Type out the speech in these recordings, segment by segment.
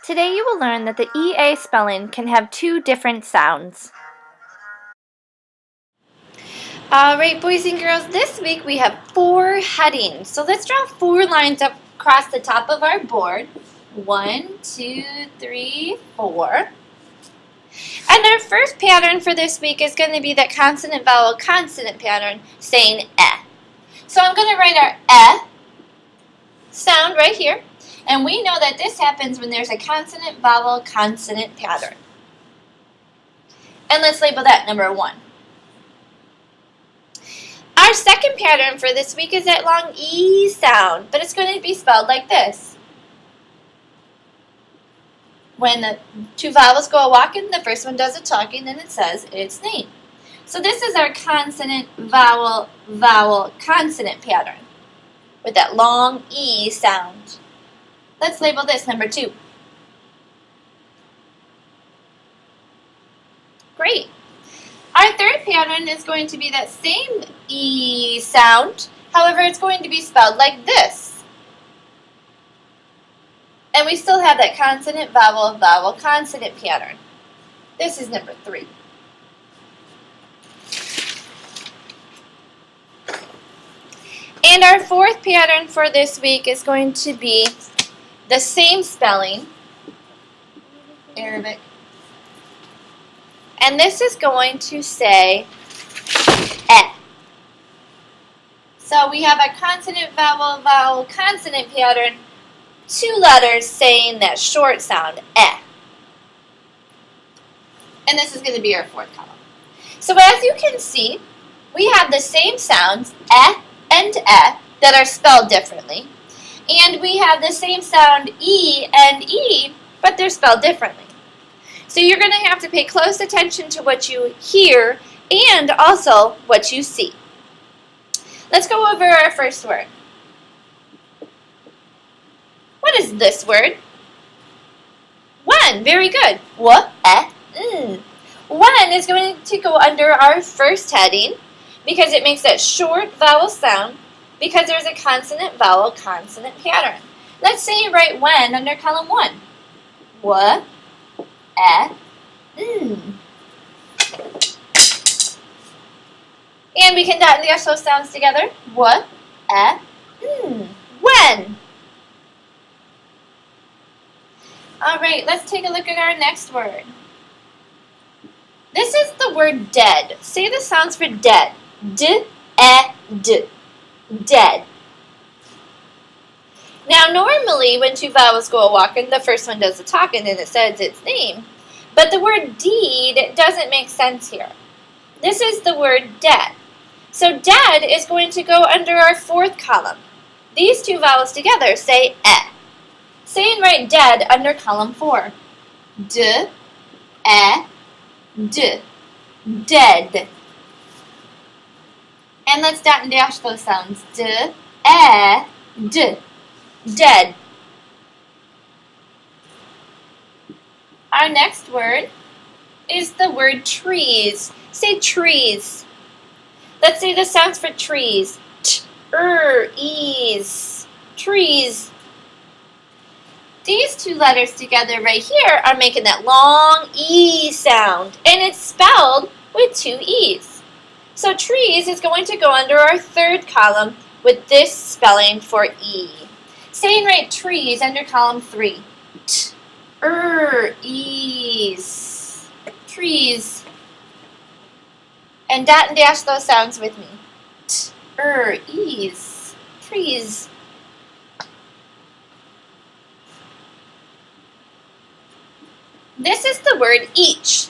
Today you will learn that the EA spelling can have two different sounds. Alright, boys and girls, this week we have 4 headings. So let's draw 4 lines up across the top of our board. 1, 2, 3, 4. And our first pattern for this week is going to be that consonant, vowel, consonant pattern saying eh. So I'm going to write our eh sound right here. And we know that this happens when there's a consonant, vowel, consonant pattern. And let's label that number 1. Our second pattern for this week is that long E sound, but it's going to be spelled like this. When the 2 vowels go a-walking, the first one does a talking, then it says its name. So this is our consonant, vowel, vowel, consonant pattern with that long E sound. Let's label this number 2. Great. Our third pattern is going to be that same E sound, however it's going to be spelled like this. And we still have that consonant, vowel, vowel, consonant pattern. This is number 3. And our fourth pattern for this week is going to be the same spelling, Arabic. And this is going to say eh. So we have a consonant, vowel, vowel, consonant pattern, 2 letters saying that short sound, eh. And this is going to be our fourth column. So as you can see, we have the same sounds, eh and eh, that are spelled differently. And we have the same sound, E and E, but they're spelled differently. So you're going to have to pay close attention to what you hear and also what you see. Let's go over our first word. What is this word? 1. Very good. One is going to go under our first heading because it makes that short vowel sound because there's a consonant, vowel, consonant pattern. Let's say you write when under column 1. What? And we can dot and dash those sounds together. What? When. Alright, let's take a look at our next word. This is the word dead. Say the sounds for dead. D, d. Dead. Now normally when 2 vowels go a-walking, the first one does the talking and it says its name. But the word deed doesn't make sense here. This is the word dead. So dead is going to go under our fourth column. These 2 vowels together say eh. Say and write dead under column 4. D, d. Dead. And let's dot and dash those sounds. D, d. Dead. Our next word is the word trees. Say trees. Let's say the sounds for trees. Ease. Trees. These 2 letters together right here are making that long E sound, and it's spelled with 2 E's. So trees is going to go under our third column with this spelling for E. Say and write trees under column 3. Ease. Trees. And dot and dash those sounds with me. Ease. Trees. This is the word each.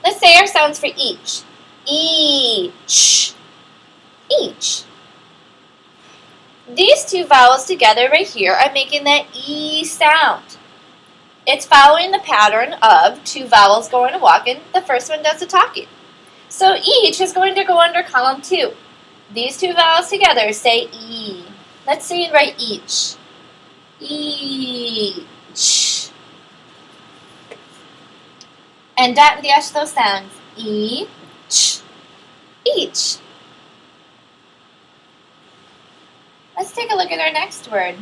Let's say our sounds for each. Each. Each. These 2 vowels together right here are making that E sound. It's following the pattern of 2 vowels going a-walking. The first one does the talking. So each is going to go under column 2. These 2 vowels together say E. Let's see and write each. Each. And dot and dash those sounds. Each. Each. Let's take a look at our next word.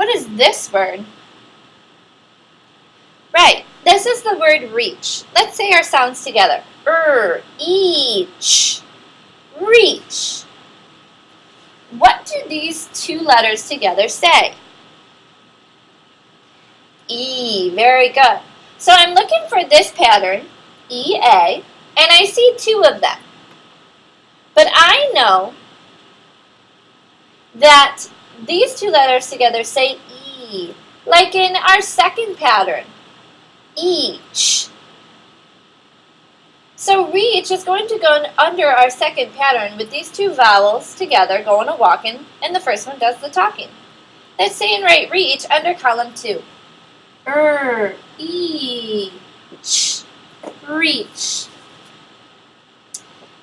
What is this word? This is the word reach. Let's say our sounds together. Each. Reach. What do these two letters together say? E. Very good. So I'm looking for this pattern, EA, and I see two of them. But I know that these two letters together say E, like in our second pattern, each. So reach is going to go under our second pattern with these two vowels together going a walking, and the first one does the talking. Let's say and write reach under column 2. Each. Reach.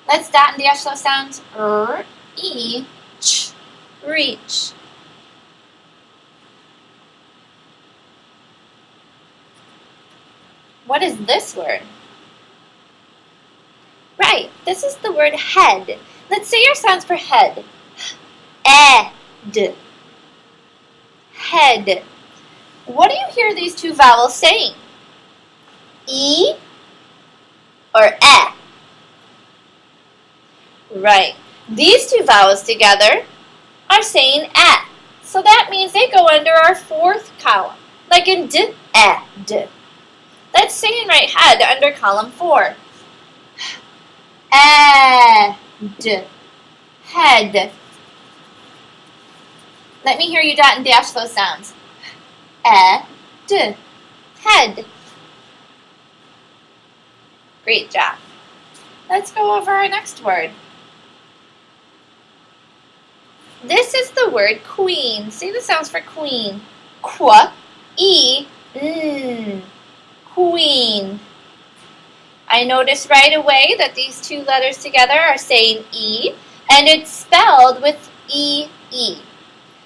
Let's dot and dash those sounds. Each. Reach. What is this word? Right, this is the word head. Let's say your sounds for head. Ed. Head. What do you hear these two vowels saying? E or E? Right. These two vowels together are saying E. So that means they go under our fourth column, like in d, d. Let's say and write head under column 4. Ed. Head. Let me hear you dot and dash those sounds. Ed. Head. Great job. Let's go over our next word. This is the word queen. See the sounds for queen. Qu, E, N. Queen. I notice right away that these two letters together are saying E, and it's spelled with E-E.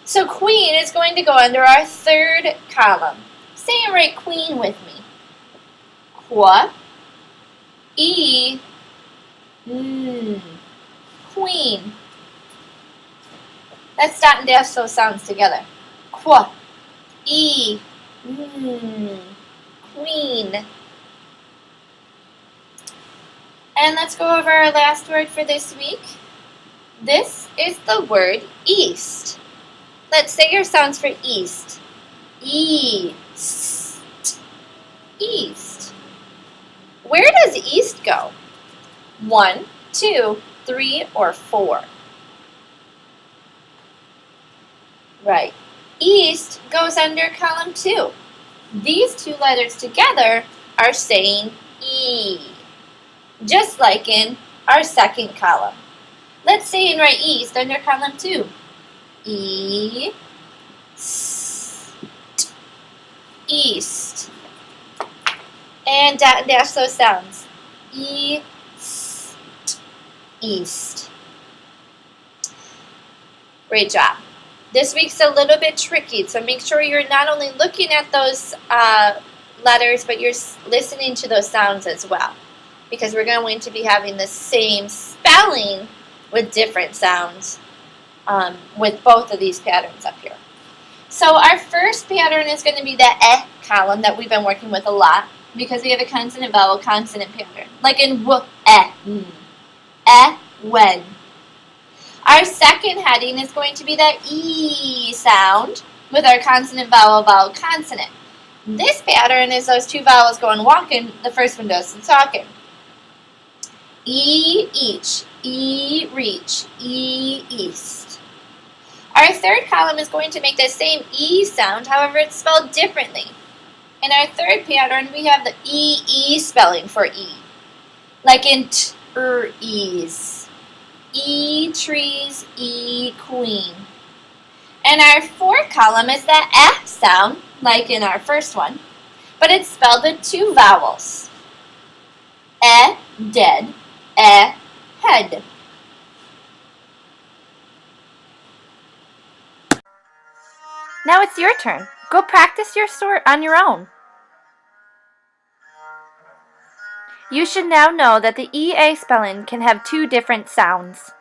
So queen is going to go under our third column. Say and write queen with me. Qu, E, N. Queen. Let's dot and dash those sounds together. Qu, E, N. Queen. And let's go over our last word for this week. This is the word east. Let's say your sounds for east. East. East. Where does east go? 1, 2, 3, or 4? Right. East goes under column 2. These two letters together are saying E, just like in our second column. Let's say and write east under column 2. East. East. And dot and dash those sounds. East. East. Great job. This week's a little bit tricky, so make sure you're not only looking at those letters, but you're listening to those sounds as well, because we're going to be having the same spelling with different sounds with both of these patterns up here. So our first pattern is going to be the eh column that we've been working with a lot, because we have a consonant vowel consonant pattern, like in w, when. Our second heading is going to be that E sound with our consonant vowel vowel consonant. This pattern is those two vowels going walking, the first one does the talking. E each, E reach, E east. Our third column is going to make the same E sound, however it's spelled differently. In our third pattern, we have the E spelling for E, like in ease. E trees, E queen. And our fourth column is the F sound, like in our first one, but it's spelled with two vowels. Dead, head. Now it's your turn. Go practice your sort on your own. You should now know that the EA spelling can have two different sounds.